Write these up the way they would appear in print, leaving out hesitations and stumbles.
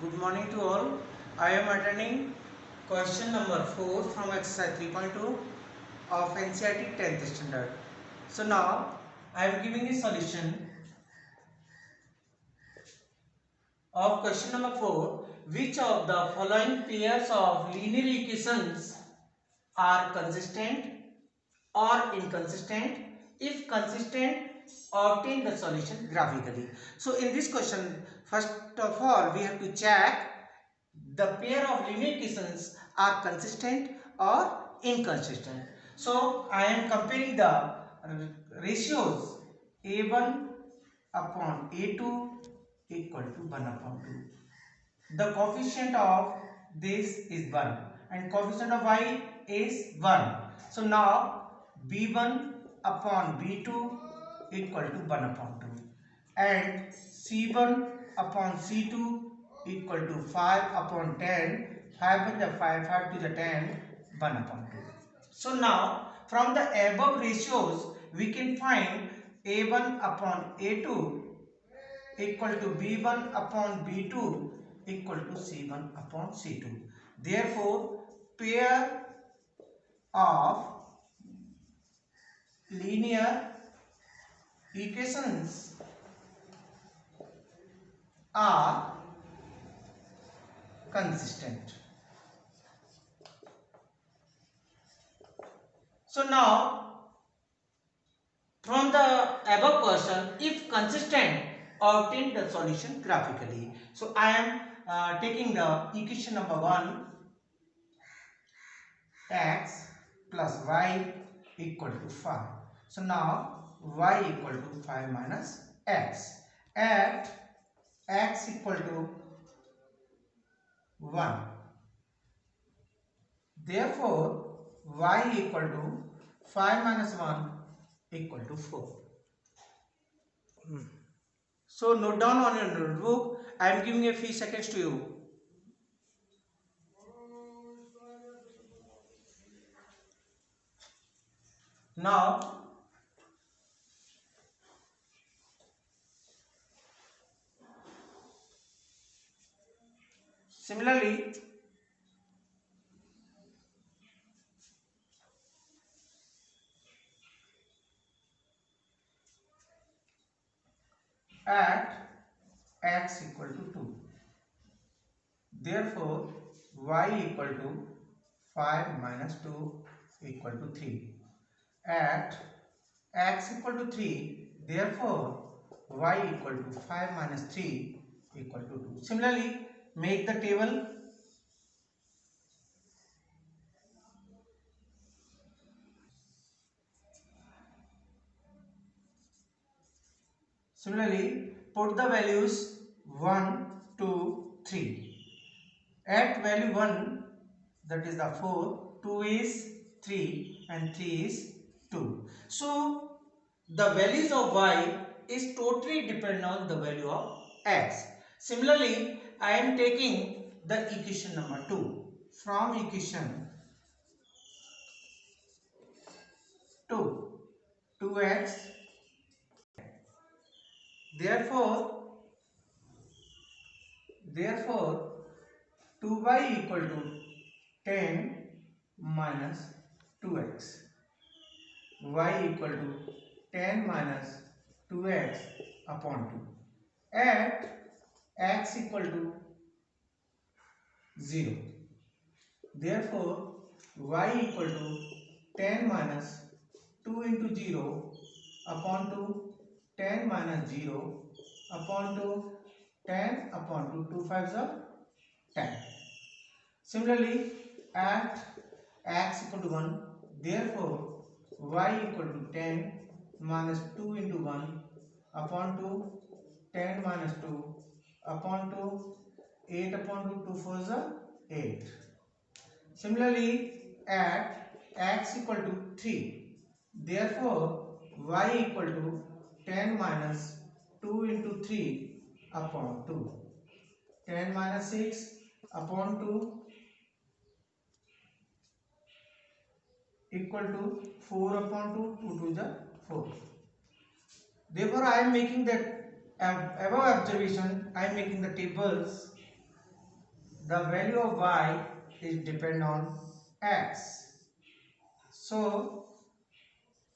Good morning to all. I am attending question number 4 from exercise 3.2 of NCERT 10th standard. So now I am giving a solution of question number 4. Which of the following pairs of linear equations are consistent or inconsistent? If consistent, obtain the solution graphically. So in this question, first of all, we have to check the pair of linear equations are consistent or inconsistent. So I am comparing the ratios a1 upon a2 equal to 1 upon 2. The coefficient of this is 1 and coefficient of y is 1. So now b1 upon b2 equal to 1 upon 2 and c1 upon c2 equal to 5 upon 10. 5 by the 5, 5 to the 10, 1 upon 2. So now from the above ratios we can find a1 upon a2 equal to b1 upon b2 equal to c1 upon c2. Therefore pair of linear equations are consistent. So now from the above question, if consistent, obtain the solution graphically. So I am taking the equation number 1, x plus y equal to 5. So now y equal to 5 minus x at x equal to 1. Therefore y equal to 5 minus 1 equal to 4. So note down on your notebook. I am giving a few seconds to you. Now similarly at x equal to 2. Therefore y equal to 5 minus 2 equal to 3. At x equal to 3, therefore y equal to 5 minus 3 equal to 2. Similarly, make the table. Similarly, put the values 1, 2, 3. At value 1, that is the 4, 2 is 3 and 3 is 2. So the values of y is totally dependent on the value of x. Similarly, I am taking the equation number 2 from equation 2, 2x. Therefore 2y equal to 10 minus 2x. Y equal to 10 minus 2x upon 2. At x equal to 0. Therefore y equal to 10 minus 2 into 0 upon 2, 10 minus 0 upon 2, 10 upon 2, 2 5s are 10. Similarly, at x equal to 1, therefore y equal to 10 minus 2 into 1 upon 2, 10 minus 2 upon 2, 8 upon 2, 2 4s are 8. Similarly, at x equal to 3, therefore y equal to 10 minus 2 into 3 upon 2, 10 minus 6 upon 2 equal to 4 upon 2, 2 to the 4. Therefore, I am making that above observation, I am making the tables the value of y is depend on x. So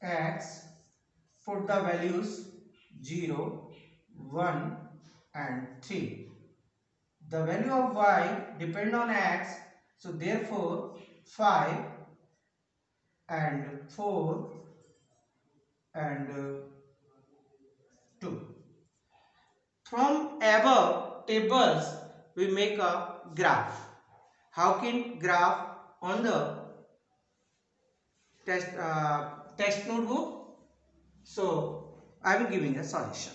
x, put the values 0, 1 and 3. The value of y depend on x, so therefore 5 and 4 and 2. From above tables we make a graph. How can graph on the text notebook? So I will giving a solution.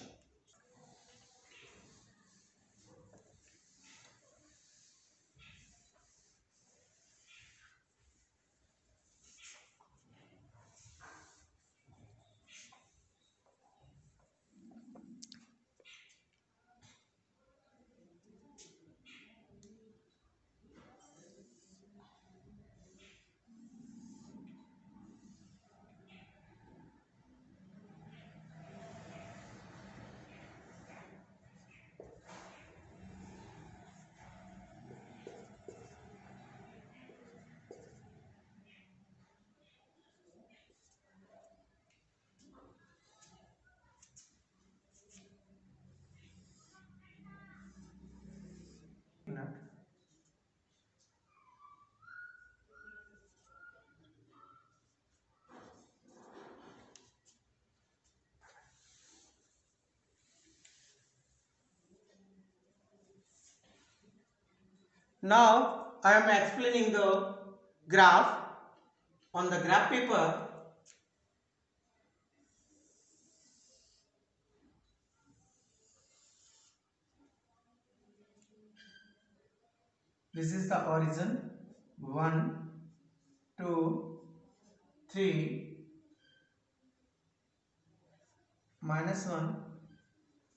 Now I am explaining the graph on the graph paper. This is the origin 1, 2, 3, minus 1,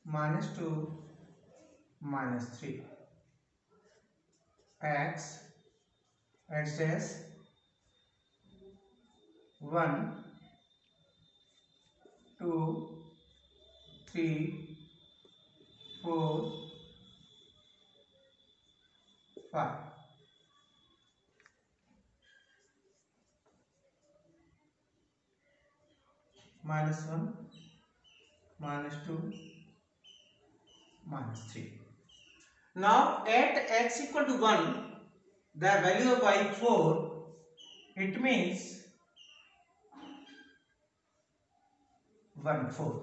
minus 2, minus 3. X as 1, 2, 3, 4, 5. Minus 1, minus 2, minus 3. Now at x equal to 1, the value of y 4, it means 1, 4.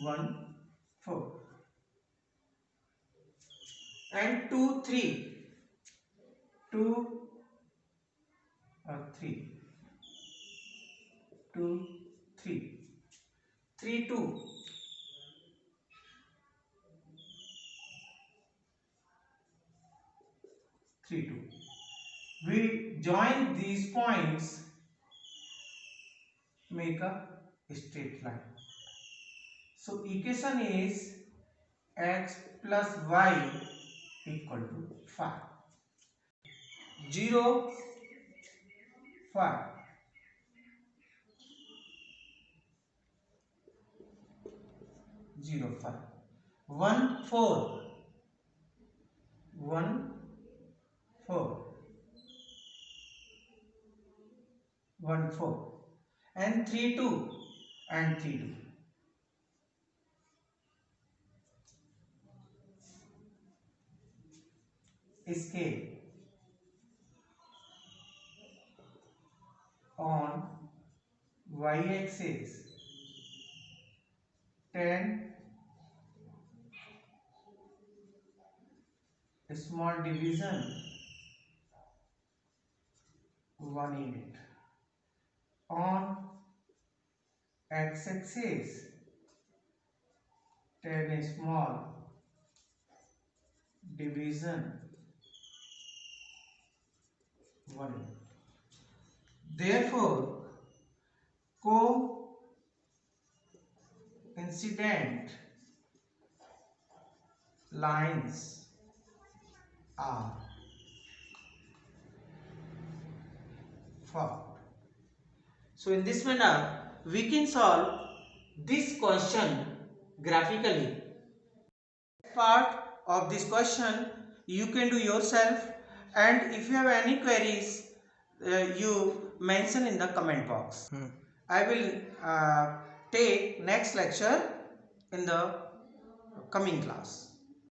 1, 4. And 2, 3. 2 or 3. 2, 3. 3, 2. 3, 2. We join these points, make a straight line. So equation is x plus y equal to 5. 0, 5. 0, 5. 1, 4. 1, 4. 1, 4. And 3, 2. And 3, 2. Scale on y-axis 10 small division 1 unit, on x-axis 10 small division 1 unit. Therefore coincident lines are formed. So in this manner we can solve this question graphically. Part of this question you can do yourself, and if you have any queries, you mention in the comment box. I will take next lecture in the coming class.